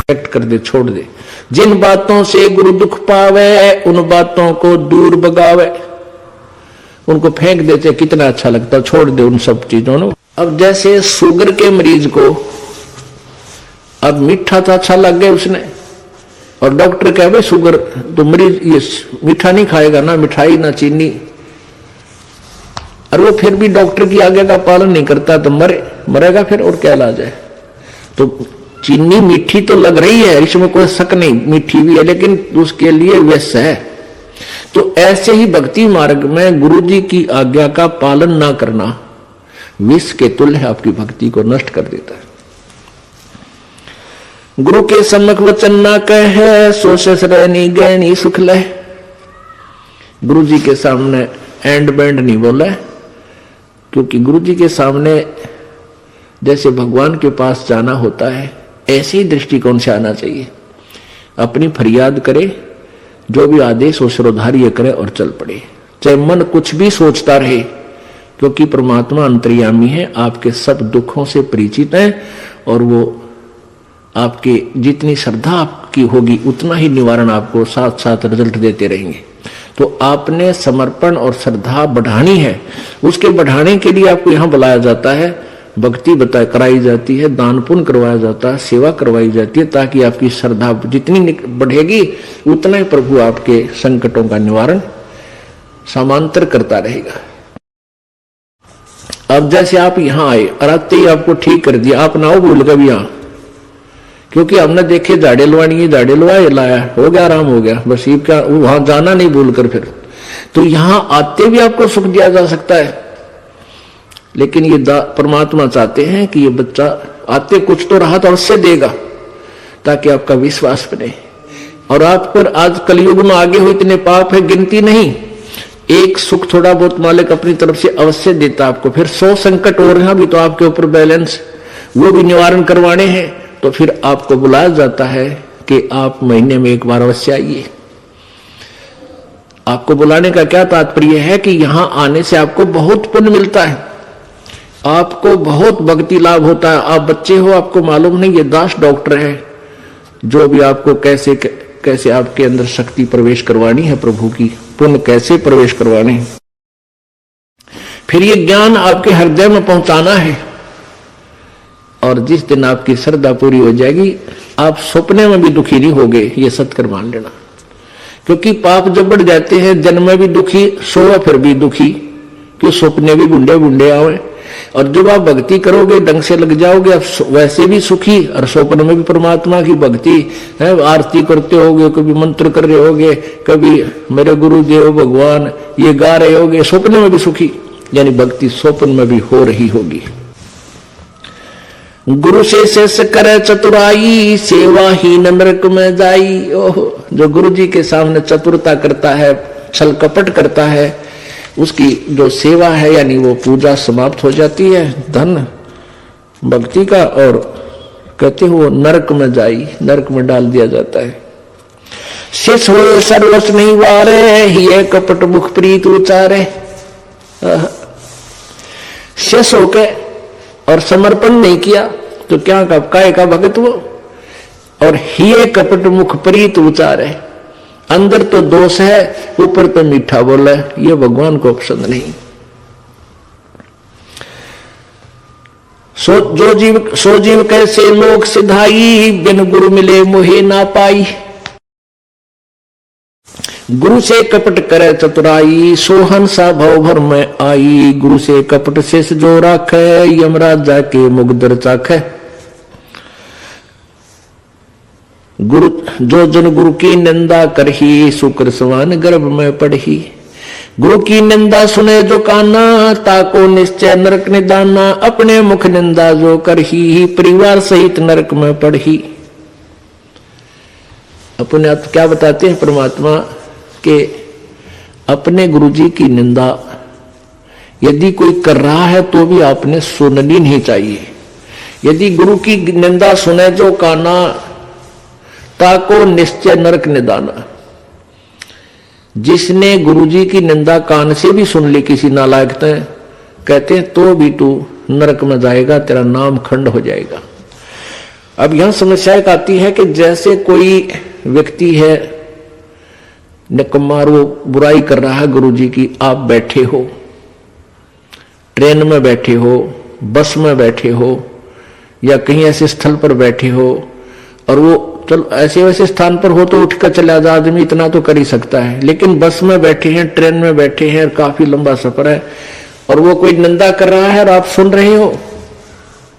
कर दे, छोड़ दे। जिन बातों से गुरु दुख पावे उन बातों को दूर भगावे। उनको फेंक देते कितना अच्छा लगता, छोड़ दे उन सब चीजों को। अब जैसे शुगर के मरीज को अब मीठा तो अच्छा लग गया उसने, और डॉक्टर कहे भाई शुगर तो मरीज ये मीठा नहीं खाएगा, ना मिठाई ना चीनी, और वो फिर भी डॉक्टर की आज्ञा का पालन नहीं करता तो मरेगा फिर, और क्या इलाज है। तो चीनी मीठी तो लग रही है, इसमें कोई शक नहीं, मीठी भी है, लेकिन उसके लिए विष है। तो ऐसे ही भक्ति मार्ग में गुरु जी की आज्ञा का पालन ना करना विष के तुल्य आपकी भक्ति को नष्ट कर देता है। गुरु के सम्मुख वचन ना कहे सो ससुरैनी गैनी सुख ले। गुरु जी के सामने एंड बैंड नहीं बोला, क्योंकि गुरु जी के सामने जैसे भगवान के पास जाना होता है ऐसे ही दृष्टिकोण से आना चाहिए। अपनी फरियाद करे, जो भी आदेश हो श्रोधार्य करे और चल पड़े, चाहे मन कुछ भी सोचता रहे, क्योंकि परमात्मा अंतर्यामी है, आपके सब दुखों से परिचित है, और वो आपके जितनी श्रद्धा आपकी होगी उतना ही निवारण आपको साथ साथ रिजल्ट देते रहेंगे। तो आपने समर्पण और श्रद्धा बढ़ानी है, उसके बढ़ाने के लिए आपको यहाँ बुलाया जाता है, भक्ति कराई जाती है, दान पुण्य करवाया जाता है, सेवा करवाई जाती है, ताकि आपकी श्रद्धा जितनी बढ़ेगी उतना ही प्रभु आपके संकटों का निवारण समांतर करता रहेगा। अब जैसे आप यहाँ आए और आते ही आपको ठीक कर दिया, आप ना हो भूल गए यहाँ, क्योंकि हमने देखे झाड़े लवानी, झाड़े लवाए लाया, हो गया, आराम हो गया, बस ये क्या वहां जाना नहीं भूल कर फिर। तो यहां आते भी आपको सुख दिया जा सकता है, लेकिन ये परमात्मा चाहते हैं कि ये बच्चा आते कुछ तो राहत अवश्य देगा, ताकि आपका विश्वास बने। और आप पर आज कलयुग में आगे हो इतने पाप है गिनती नहीं, एक सुख थोड़ा बहुत मालिक अपनी तरफ से अवश्य देता आपको। फिर 100 संकट और हैं भी तो आपके ऊपर बैलेंस, वो भी निवारण करवाने हैं, तो फिर आपको बुलाया जाता है कि आप महीने में एक बार अवश्य आइए। आपको बुलाने का क्या तात्पर्य है कि यहां आने से आपको बहुत पुण्य मिलता है, आपको बहुत भक्ति लाभ होता है। आप बच्चे हो, आपको मालूम नहीं, ये दास डॉक्टर है जो भी आपको कैसे कैसे आपके अंदर शक्ति प्रवेश करवानी है, प्रभु की पुण्य कैसे प्रवेश करवाने हैं, फिर ये ज्ञान आपके हृदय में पहुंचाना है। और जिस दिन आपकी श्रद्धा पूरी हो जाएगी, आप सपने में भी दुखी नहीं होगे, ये सत्कर मान लेना। क्योंकि पाप जब बढ़ जाते हैं, जन्म में भी दुखी, सोए फिर भी दुखी, क्यों सपने भी बुंडे बुंडे आवे। और जब आप भक्ति करोगे, ढंग से लग जाओगे, आप वैसे भी सुखी, और स्वप्न में भी परमात्मा की भक्ति है, आरती करते होगे, कभी मंत्र कर रहे होगे, कभी मेरे गुरुदेव भगवान ये गा रहे होगे, स्वप्न में भी सुखी, यानी भक्ति स्वप्न में भी हो रही होगी। गुरु से शेष करे चतुराई, सेवा ही नरक में जाई। ओहो, जो गुरु जी के सामने चतुरता करता है, छल कपट करता है, उसकी जो सेवा है यानी वो पूजा समाप्त हो जाती है, धन भक्ति का, और कहते हो वो नरक में जाई, नरक में डाल दिया जाता है। शेष हो सर्वस नहीं वारे, ये कपट मुख प्रीत उचारे। शेष होके और समर्पण नहीं किया तो क्या काय का भगत वो, और हिये कपट मुख प्रीत उचारे। अंदर तो दोष है, ऊपर तो मीठा बोला, ये भगवान को पसंद नहीं। सो जीव कैसे लोक सिधाई, बिन गुरु मिले मोहे ना पाई। गुरु से कपट करे चतुराई, सोहन सा भव भर में आई। गुरु से कपट शेष जो राखे, यमराज जाके मुगदर चाखे। गुरु जो जन गुरु की निंदा करही, शुक्र समान गर्भ में पढ़ही। गुरु की निंदा सुने जो काना, ताको निश्चय नरक निदाना। अपने मुख निंदा जो करही, परिवार सहित नरक में पढ़ही। अपने आप क्या बताते हैं परमात्मा के, अपने गुरुजी की निंदा यदि कोई कर रहा है तो भी आपने सुननी नहीं चाहिए। यदि गुरु की निंदा सुने जो काना, ताको निश्चय नरक निदाना। जिसने गुरुजी की निंदा कान से भी सुन ली किसी नालायक ने, कहते हैं तो भी तू नरक में जाएगा, तेरा नाम खंड हो जाएगा। अब यहां समस्या एक आती है कि जैसे कोई व्यक्ति है निकम्मा, वो बुराई कर रहा है गुरुजी की, आप बैठे हो, ट्रेन में बैठे हो, बस में बैठे हो, या कहीं ऐसे स्थल पर बैठे हो, और वो चलो ऐसे वैसे स्थान पर हो तो उठकर चला जा, आदमी इतना तो कर ही सकता है, लेकिन बस में बैठे हैं, ट्रेन में बैठे हैं, काफी लंबा सफर है, और वो कोई निंदा कर रहा है और आप सुन रहे हो,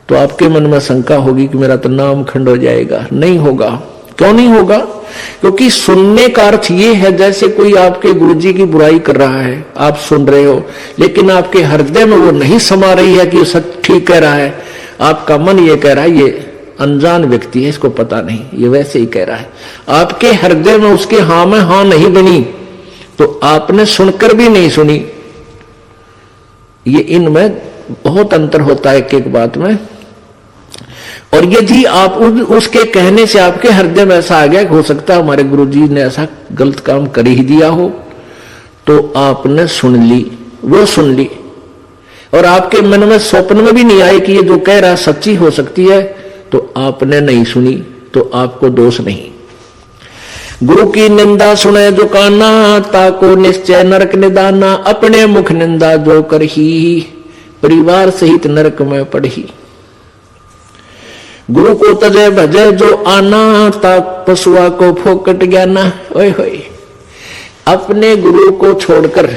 तो आपके मन में शंका होगी कि मेरा तो नाम खंड हो जाएगा। नहीं होगा। क्यों नहीं होगा? क्योंकि सुनने का अर्थ ये है जैसे कोई आपके गुरुजी की बुराई कर रहा है, आप सुन रहे हो, लेकिन आपके हृदय में वो नहीं समा रही है कि वो सच ठीक कह रहा है। आपका मन ये कह रहा है ये अनजान व्यक्ति है, इसको पता नहीं, ये वैसे ही कह रहा है। आपके हृदय में उसके हाँ में हाँ नहीं बनी, तो आपने सुनकर भी नहीं सुनी। ये इनमें बहुत अंतर होता है एक एक बात में। और यदि आप उसके कहने से आपके हृदय में ऐसा आ गया, हो सकता है हमारे गुरुजी ने ऐसा गलत काम कर ही दिया हो, तो आपने सुन ली, वो सुन ली, और आपके मन में स्वप्न में भी नहीं आए कि ये जो कह रहा सच्ची हो सकती है, तो आपने नहीं सुनी, तो आपको दोष नहीं। गुरु की निंदा सुने जो काना, ताको निश्चय नरक निदाना, अपने मुख निंदा जो करही, परिवार सहित नरक में पढ़ी। गुरु को तजे भजे जो आना, ताक पशुआ को फोकट ज्ञाना। ओए होए, अपने गुरु को छोड़कर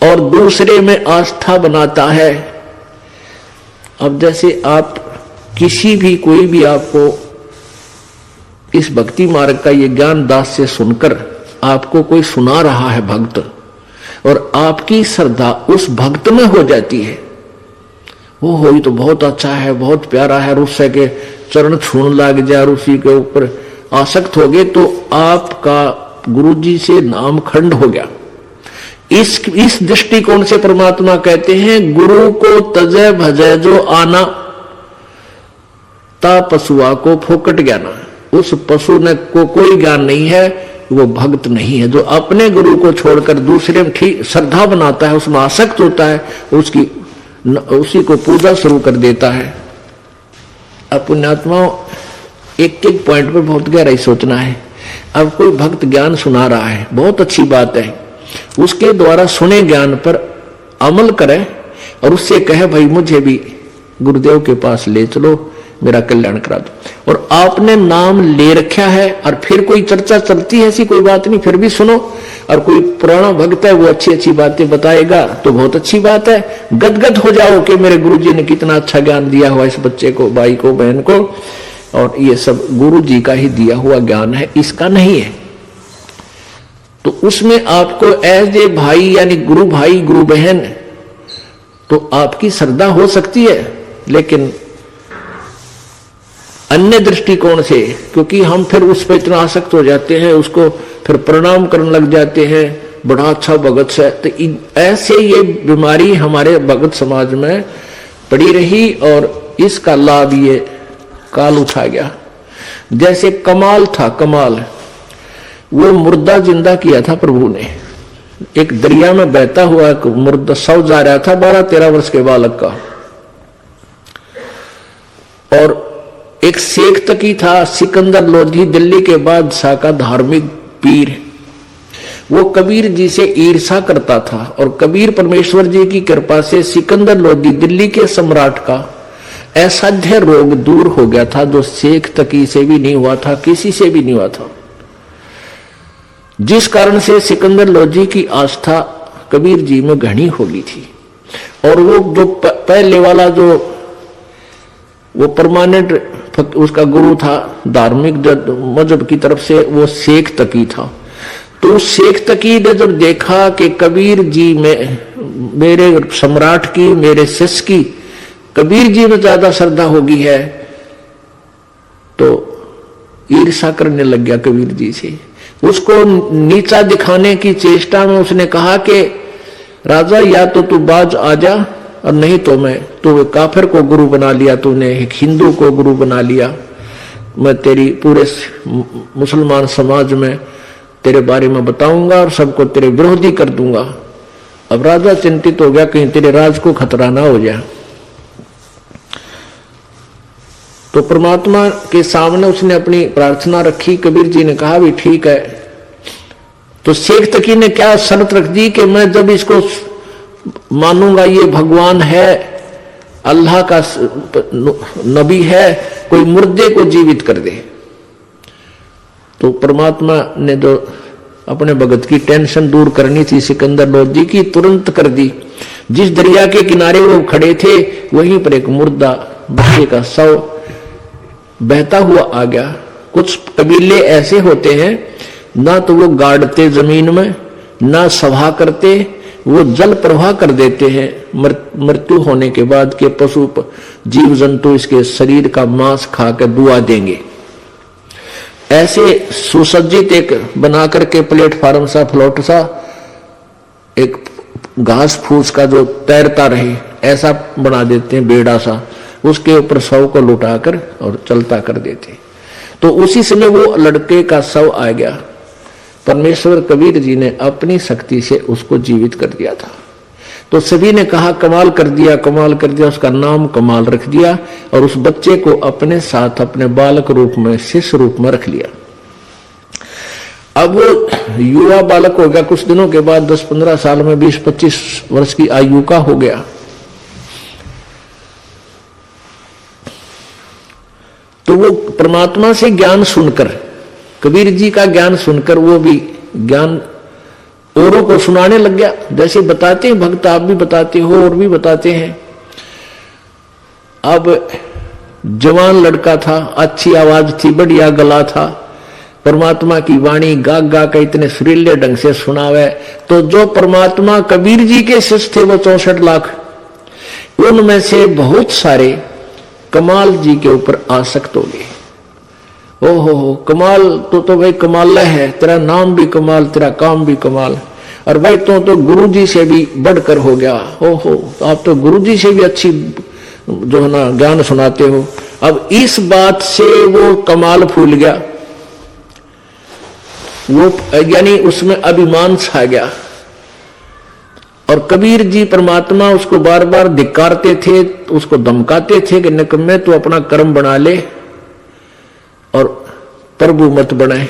और दूसरे में आस्था बनाता है। अब जैसे आप किसी भी कोई भी आपको इस भक्ति मार्ग का ये ज्ञान दास से सुनकर आपको कोई सुना रहा है भक्त, और आपकी श्रद्धा उस भक्त में हो जाती है, वो हो तो बहुत अच्छा है, बहुत प्यारा है, उससे के चरण छूने लग जाए, उसी के ऊपर आसक्त हो गए, तो आपका गुरुजी से नाम खंड हो गया। इस दृष्टिकोण से परमात्मा कहते हैं गुरु को तजे भजे जो आना, ता पशुआ को फोकट ज्ञाना। उस पशु ने को कोई ज्ञान नहीं है, वो भक्त नहीं है। जो अपने गुरु को छोड़कर दूसरे में ठीक श्रद्धा बनाता है, उसमें आसक्त होता है, उसी को पूजा शुरू कर देता है। अब पुण्यात्माओं, एक एक पॉइंट पर बहुत गहराई सोचना है। अब कोई भक्त ज्ञान सुना रहा है, बहुत अच्छी बात है, उसके द्वारा सुने ज्ञान पर अमल करे और उससे कहे भाई मुझे भी गुरुदेव के पास ले चलो, मेरा कल्याण करा दो। और आपने नाम ले रखा है और फिर कोई चर्चा चलती है, ऐसी कोई बात नहीं, फिर भी सुनो। और कोई पुराना भक्त है, वो अच्छी अच्छी बातें बताएगा तो बहुत अच्छी बात है, गदगद हो जाओ कि मेरे गुरुजी ने कितना अच्छा ज्ञान दिया हुआ इस बच्चे को, भाई को, बहन को, और ये सब गुरुजी का ही दिया हुआ ज्ञान है, इसका नहीं है। तो उसमें आपको एज ए भाई यानी गुरु भाई गुरु बहन, तो आपकी श्रद्धा हो सकती है, लेकिन अन्य दृष्टिकोण से, क्योंकि हम फिर उस पर इतना आसक्त हो जाते हैं, उसको फिर प्रणाम करने लग जाते हैं, बड़ा अच्छा भगत से। तो ऐसे ये बीमारी हमारे भगत समाज में पड़ी रही और इसका लाभ ये काल उठा गया। जैसे कमाल था, कमाल वो मुर्दा जिंदा किया था प्रभु ने। एक दरिया में बहता हुआ मुर्दा शव जा रहा था, 12-13 वर्ष के बालक का, और एक शेख तकी था सिकंदर लोधी, दिल्ली के बादशाह का धार्मिक पीर। वो कबीर जी से ईर्षा करता था और कबीर परमेश्वर जी की कृपा से सिकंदर लोधी दिल्ली के सम्राट का असाध्य रोग दूर हो गया था, जो शेख तकी से भी नहीं हुआ था, किसी से भी नहीं हुआ था। जिस कारण से सिकंदर लोधी की आस्था कबीर जी में घनी हो गई थी। और वो जो पहले वाला जो वो परमानेंट उसका गुरु था धार्मिक मजहब की तरफ से, वो शेख तकी था। तो शेख तकी ने जब देखा कि कबीर जी में, मेरे सम्राट की, मेरे शिष्य की कबीर जी में ज्यादा श्रद्धा होगी है, तो ईर्षा करने लग गया कबीर जी से। उसको नीचा दिखाने की चेष्टा में उसने कहा कि राजा या तो तू बाज आ जा, और नहीं तो मैं, तो काफिर को गुरु बना लिया तूने, एक हिंदू को गुरु बना लिया, मैं तेरी पूरे मुसलमान समाज में तेरे बारे में बताऊंगा और सबको तेरे विरोधी कर दूंगा। अब राजा चिंतित हो गया कहीं तेरे राज को खतरा ना हो जाए। तो परमात्मा के सामने उसने अपनी प्रार्थना रखी। कबीर जी ने कहा भी ठीक है। तो शेख तकी ने क्या शर्त रख दी कि मैं जब इसको मानूंगा ये भगवान है, अल्लाह का नबी है, कोई मुर्दे को जीवित कर दे। तो परमात्मा ने जो अपने भगत की टेंशन दूर करनी थी सिकंदर लोधी की, तुरंत कर दी। जिस दरिया के किनारे वो खड़े थे वहीं पर एक मुर्दा बच्चे का शव बहता हुआ आ गया। कुछ कबीले ऐसे होते हैं, ना तो वो गाड़ते जमीन में, ना सभा करते, वो जल प्रवाह कर देते हैं। मृत्यु होने के बाद के पशु जीव जंतु इसके शरीर का मांस खाकर दुआ देंगे। ऐसे सुसज्जित एक बना करके प्लेटफार्म सा, फ्लोट सा, एक घास फूस का जो तैरता रहे ऐसा बना देते हैं, बेड़ा सा, उसके ऊपर शव को लुटाकर और चलता कर देते। तो उसी समय वो लड़के का शव आ गया। परमेश्वर कबीर जी ने अपनी शक्ति से उसको जीवित कर दिया था। तो सभी ने कहा कमाल कर दिया, कमाल कर दिया। उसका नाम कमाल रख दिया और उस बच्चे को अपने साथ अपने बालक रूप में, शिष्य रूप में रख लिया। अब वो युवा बालक हो गया। कुछ दिनों के बाद 10-15 साल में 20-25 वर्ष की आयु का हो गया। तो वो परमात्मा से ज्ञान सुनकर, कबीर जी का ज्ञान सुनकर वो भी ज्ञान औरों को सुनाने लग गया। जैसे बताते हैं भक्त, आप भी बताते हो और भी बताते हैं। अब जवान लड़का था, अच्छी आवाज थी, बढ़िया गला था, परमात्मा की वाणी गा गा के इतने सुरीले ढंग से सुनावे। तो जो परमात्मा कबीर जी के शिष्य थे वो 64 लाख, उनमें से बहुत सारे कमाल जी के ऊपर आसक्त हो गए। ओहो कमाल तो भाई कमाल है, तेरा नाम भी कमाल, तेरा काम भी कमाल, और भाई तो गुरु जी से भी बढ़कर हो गया। ओहो आप तो गुरु जी से भी अच्छी जो है ना ज्ञान सुनाते हो। अब इस बात से वो कमाल फूल गया, वो यानी उसमें अभिमान छा गया। और कबीर जी परमात्मा उसको बार बार धिक्कारते थे, उसको धमकाते थे कि निकम्मे तू अपना कर्म बना ले और प्रभु मत बनाए।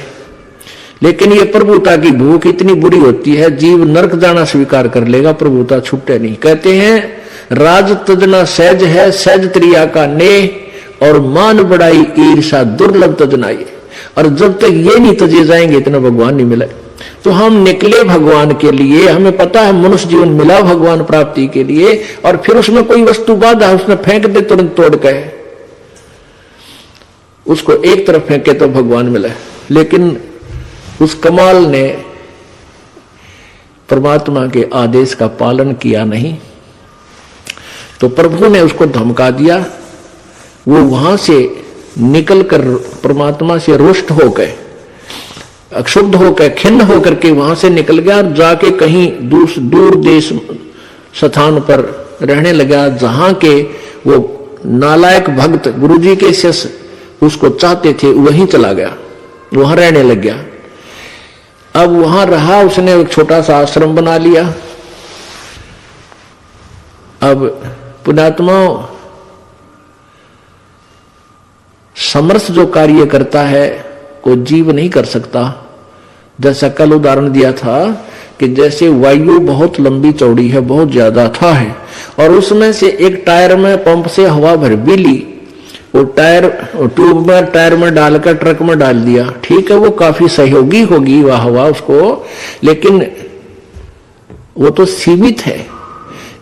लेकिन ये प्रभुता की भूख इतनी बुरी होती है, जीव नरक जाना स्वीकार कर लेगा, प्रभुता छूटे नहीं। कहते हैं राज तजना सहज है, सहज त्रिया का नेह, और मान बढ़ाई ईर्षा दुर्लभ तजनाई। और जब तक ये नहीं तजे जाएंगे इतना भगवान नहीं मिले। तो हम निकले भगवान के लिए, हमें पता है मनुष्य जीवन मिला भगवान प्राप्ति के लिए, और फिर उसमें कोई वस्तु बाधा उसने फेंक दे तुरंत तोड़ के, उसको एक तरफ फेंके तो भगवान मिले। लेकिन उस कमाल ने परमात्मा के आदेश का पालन किया नहीं, तो प्रभु ने उसको धमका दिया। वो वहां से निकलकर परमात्मा से रुष्ट होकर, अक्षुब्ध होकर, खिन्न होकर के वहां से निकल गया और जाके कहीं दूर देश स्थान पर रहने लगा, जहां के वो नालायक भक्त गुरुजी के शिष्य उसको चाहते थे, वहीं चला गया, वहां रहने लग गया। अब वहां रहा, उसने एक छोटा सा आश्रम बना लिया। अब पुण्यात्मा समर्थ जो कार्य करता है को जीव नहीं कर सकता। जैसा कल उदाहरण दिया था कि जैसे वायु बहुत लंबी चौड़ी है, बहुत ज्यादा था है, और उसमें से एक टायर में पंप से हवा भर भी ली, वो टायर ट्यूब में टायर में डालकर ट्रक में डाल दिया, ठीक है, वो काफी सहयोगी होगी वह हवा उसको, लेकिन वो तो सीमित है।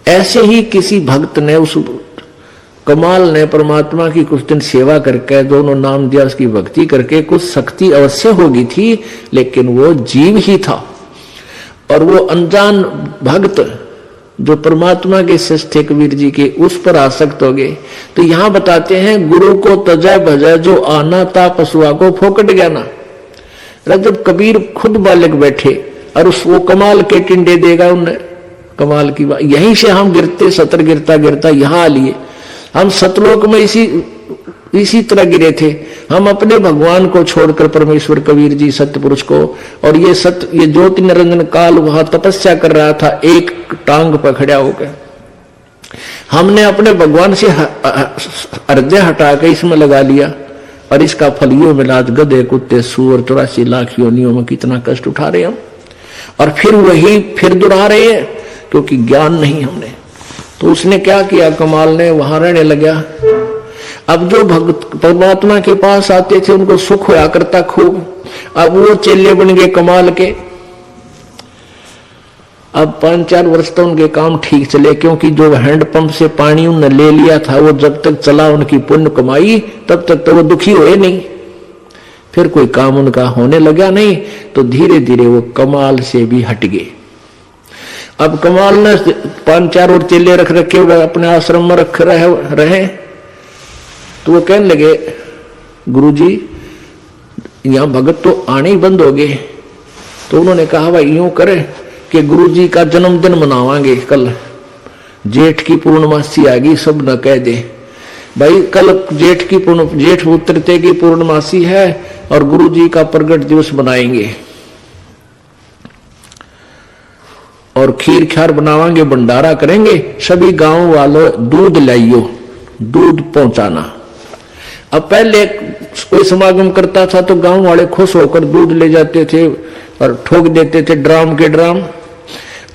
ऐसे ही किसी भक्त ने, उस कमाल ने परमात्मा की कुछ दिन सेवा करके, दोनों नाम दिया, उसकी भक्ति करके कुछ शक्ति अवश्य होगी थी, लेकिन वो जीव ही था। और वो अनजान भक्त जो परमात्मा के शिष्य थे कबीर जी के, उस पर आसक्त हो गए। तो यहां बताते हैं गुरु को तजय भजय जो आना ता पशुआ को फोकट गया ना। जब कबीर खुद बालक बैठे और उस वो कमाल के टिंडे देगा उन्हें, कमाल की बात। यहीं से हम गिरते, सतर गिरता गिरता यहां आ लिए। हम सतलोक में इसी तरह गिरे थे। हम अपने भगवान को छोड़कर परमेश्वर कबीर जी सत्य पुरुष को, और ये ज्योति निरंजन काल वहां तपस्या कर रहा था एक टांग पर खड़ा होकर। हमने अपने भगवान से हृदय हटा के इसमें लगा लिया और इसका फल यो मिला। आज गधे कुत्ते सूअर 84 लाख योनियों में कितना कष्ट उठा रहे हम और फिर वही फिर दोहरा रहे हैं क्योंकि ज्ञान नहीं हमने। तो उसने क्या किया, कमाल ने वहां रहने लगा। अब जो भक्त परमात्मा के पास आते थे उनको सुख होया करता खूब। अब वो चेले बन गए कमाल के। अब 5-4 वर्ष तो उनके काम ठीक चले क्योंकि जो हैंडपंप से पानी उन्होंने ले लिया था वो जब तक चला उनकी पुण्य कमाई तब तक तो वो दुखी हुए नहीं। फिर कोई काम उनका होने लगा नहीं तो धीरे धीरे वो कमाल से भी हट गए। अब कमाल ने 5-4 और चेले रख रखे हुए अपने आश्रम में रख रहे तो वो कहने लगे गुरुजी यहां भगत तो आने ही बंद हो गए। तो उन्होंने कहा भाई यूं करे कि गुरुजी का जन्मदिन मनावांगे कल, जेठ की पूर्णमासी आ गई, सब न कह दे भाई कल जेठ उतरते की पूर्णमासी है और गुरुजी का प्रगट दिवस बनाएंगे और खीर ख्यार बनावांगे, भंडारा करेंगे। सभी गांव वालों दूध लाइयो, दूध पहुंचाना। अब पहले कोई समागम करता था तो गांव वाले खुश होकर दूध ले जाते थे और ठोक देते थे ड्राम के ड्राम।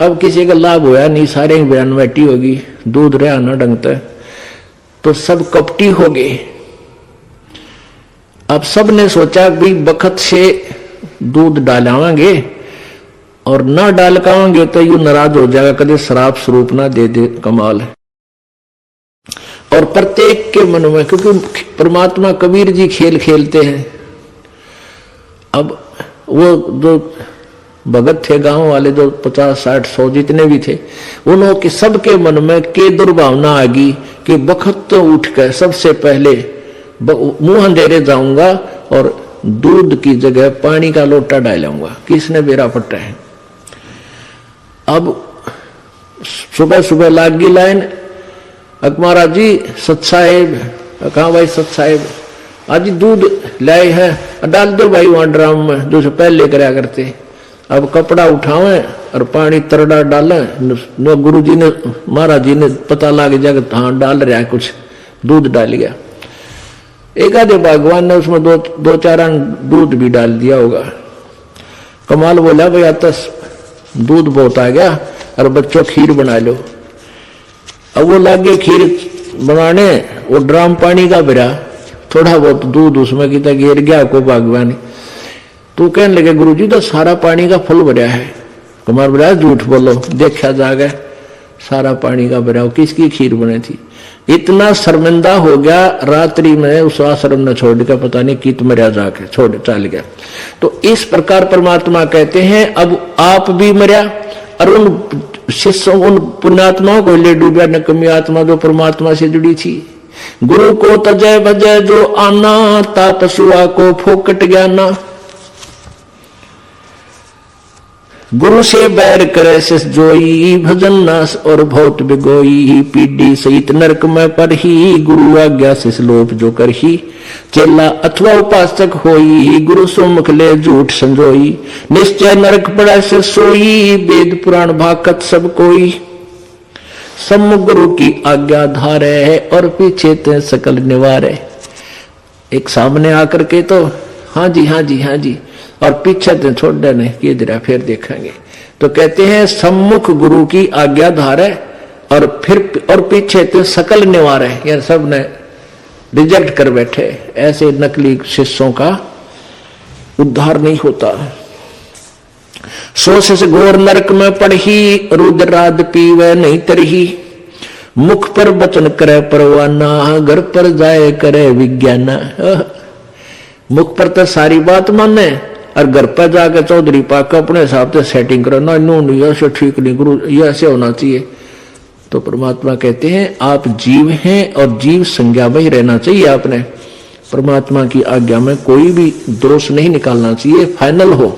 अब किसी का लाभ होया नहीं, सारे बयानवटी होगी, दूध रहा ना ढंगता तो सब कपटी हो गए। अब सब ने सोचा भी बखत से दूध डालावांगे और ना डाल कावांगे तो यू नाराज हो जाएगा, कदे शराब स्वरूप ना दे दे। कमाल है। और प्रत्येक के मन में, क्योंकि परमात्मा कबीर जी खेल खेलते हैं। अब वो जो भगत थे गांव वाले जो 50-60-100 जितने भी थे उन्होंने सबके मन में के दुर्भावना आ गई कि बखत तो उठ कर सबसे पहले मुंह अंधेरे जाऊंगा और दूध की जगह पानी का लोटा डालूंगा। किसने बेरा पट्टा है। अब सुबह सुबह लाग गई लाइन, अकमारा जी सत साहेब, कहा भाई सत साहेब आज दूध लाए है, डाल दो भाई वहां ड्राम में जो पहले कराया करते। अब कपड़ा उठावे और पानी तरड़ा डाले। गुरु जी ने महाराज जी ने पता लग जाएगा हाँ डाल रहा है, कुछ दूध डाल गया। एक आधे भगवान ने उसमें दो चार दूध भी डाल दिया होगा। कमाल बोला भाई आता दूध बहुत आ गया और बच्चों खीर बना लो। अब वो लागे खीर बनाने, वो ड्राम पानी का भरा, थोड़ा बहुत दूध उसमें कितना गिर गया को भगवान। तो कहने लगे गुरुजी तो सारा पानी का फल भरा है। कुमार बोला झूठ बोलो, देखा जाएगा सारा पानी का भरा। किसकी खीर बनी थी। इतना शर्मिंदा हो गया रात्रि में उस आश्रम ने छोड़ के पता नहीं कित मरिया जाके छोड़ चल गया। तो इस प्रकार परमात्मा कहते हैं अब आप भी मरिया और उन शिष्यों उन पुण्यात्माओं को ले डूबा नकमी आत्मा जो परमात्मा से जुड़ी थी। गुरु को तजय भजय जो आना तात सुआ को फोकट ज्ञाना। गुरु से बैर करे शिष जोई भजन नास और बहुत बिगोई। पीढ़ी सहित नरक में पर ही गुरु आज्ञा शिष लोप जो कर ही। चेला अथवा उपासक होई गुरु सुमुख ले झूठ संजोई। निश्चय नरक पड़ा से सोई वेद पुराण भाकत सब कोई। सम्मुख गुरु की आज्ञा धारे और पीछे ते सकल निवारे। एक सामने आकर के तो हाँ जी हाँ जी हाँ जी और पीछे ते छोड़ देने कि जरा फिर देखेंगे। तो कहते हैं सम्मुख गुरु की आज्ञा धारे और फिर और पीछे ते सकल निवारे। यार सब ने रिजेक्ट कर बैठे। ऐसे नकली शिष्यों का उद्धार नहीं होता। सोच से घोर नरक में पढ़ी रुद्राद पीवे नहीं तरही। मुख पर वचन करे परवाना घर पर जाए करे विज्ञाना। मुख पर तो सारी बात माने और घर पर जाकर चौधरी पाक अपने हिसाब से सेटिंग करना नहीं ऐसे ठीक नहीं गुरु ये ऐसे होना चाहिए। तो परमात्मा कहते हैं आप जीव हैं और जीव संज्ञा में ही रहना चाहिए। आपने परमात्मा की आज्ञा में कोई भी दोष नहीं निकालना चाहिए, फाइनल हो।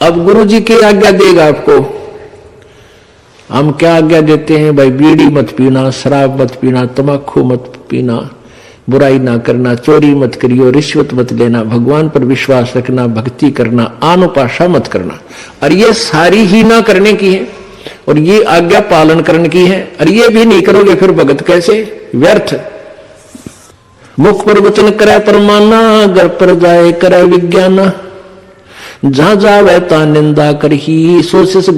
अब गुरु जी की आज्ञा देगा आपको। हम क्या आज्ञा देते हैं भाई, बीड़ी मत पीना, शराब मत पीना, तम्बाकू मत पीना, बुराई ना करना, चोरी मत करियो, रिश्वत मत लेना, भगवान पर विश्वास रखना, भक्ति करना, आनुपाशा मत करना। और ये सारी ही ना करने की है। और ये आज्ञा पालन करने की है, और ये भी नहीं करोगे फिर भगत कैसे? व्यर्थ। मुख पर वचन करे परमाना, घर पर जाए करे विज्ञान, जहां जावे ता निंदा करही, सो शिष